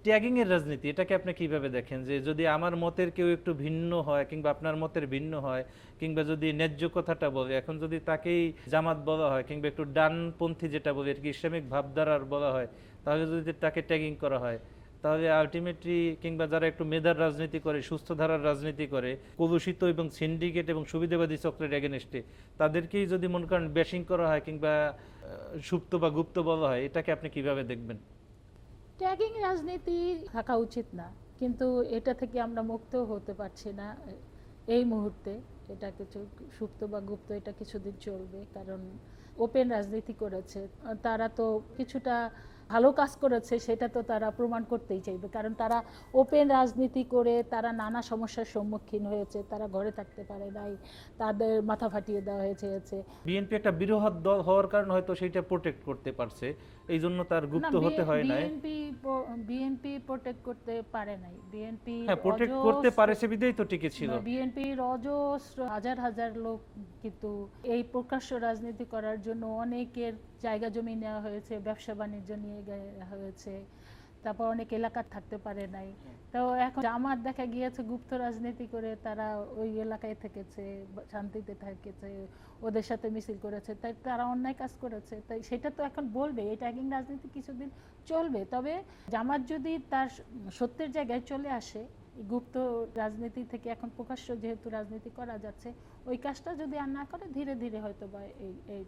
Tagging এর রাজনীতি এটাকে আপনি কিভাবে দেখেন, যে যদি আমার মতের কেউ একটু ভিন্ন হয় কিংবা আপনার মতের ভিন্ন হয় কিংবা যদি ন্যায্য কথাটা বলে, এখন যদি তাকেই জামাত বলা হয় কিংবা একটু ডানপন্থী যেটা বলে আর কি ইসলামিক ভাবধারার বলা হয়, তাহলে যদি তাকে ট্যাগিং করা হয়, তাহলে আলটিমেটলি কিংবা যারা একটু মেধার রাজনীতি করে, সুস্থ ধারার রাজনীতি করে, কলুষিত এবং সিন্ডিকেট এবং সুবিধাবাদী চক্রের এগেনস্টে তাদেরকেই যদি মনে করেন ব্যাশিং করা হয় কিংবা সুপ্ত বা গুপ্ত বলা হয়, এটাকে আপনি কিভাবে দেখবেন? ট্যাগিং রাজনীতি থাকা উচিত না, কিন্তু এটা থেকে আমরা মুক্ত হতে পারছি না এই মুহূর্তে। এটা কিছু সুপ্ত বা গুপ্ত এটা কিছুদিন চলবে, কারণ ওপেন রাজনীতি করেছে তারা, তো কিছুটা ভালো কাজ করেছে সেটা তো তারা প্রমাণ করতেই চাইবে, কারণ তারা ওপেন রাজনীতি করে তারা নানা সমস্যার সম্মুখীন হয়েছে, তারা ঘরে থাকতে পারে নাই, তাদের মাথা ফাটিয়ে দেওয়া হয়েছে। বিএনপি একটা বৃহৎ দল হওয়ার কারণে হয়তো সেটা প্রোটেক্ট করতে পারছে, এই জন্য তার গুপ্ত হতে হয় না। বিএনপি প্রোটেক্ট করতে পারে নাই, বিএনপি হ্যাঁ, প্রোটেক্ট করতে পারেছে বিধাই তো টিকে ছিল। বিএনপির অজস্র হাজার হাজার লোক কিন্তু এই প্রকাশ্য রাজনীতি করার জন্য অনেকের জায়গা জমি নেওয়া হয়েছে, ব্যবসা বাণিজ্য নিয়ে হয়েছে, তারপর অনেক এলাকা থাকতে পারে নাই। তো এখন জামাত দেখা গিয়েছে গুপ্ত রাজনীতি করে তারা ওই এলাকায় থেকেছে, শান্তিতে থেকেছে, ওদের সাথে মিছিল করেছে, তাই তারা অন্যায় কাজ করেছে, তাই সেটা তো এখন বলবে। এই ট্যাগিং রাজনীতি কিছুদিন চলবে, তবে জামাত যদি তার সত্যের জায়গায় চলে আসে, গুপ্ত রাজনীতি থেকে এখন প্রকাশ্য যেহেতু রাজনীতি করা যাচ্ছে, ওই কাজটা যদি আর না করে ধীরে ধীরে হয়তো বা এই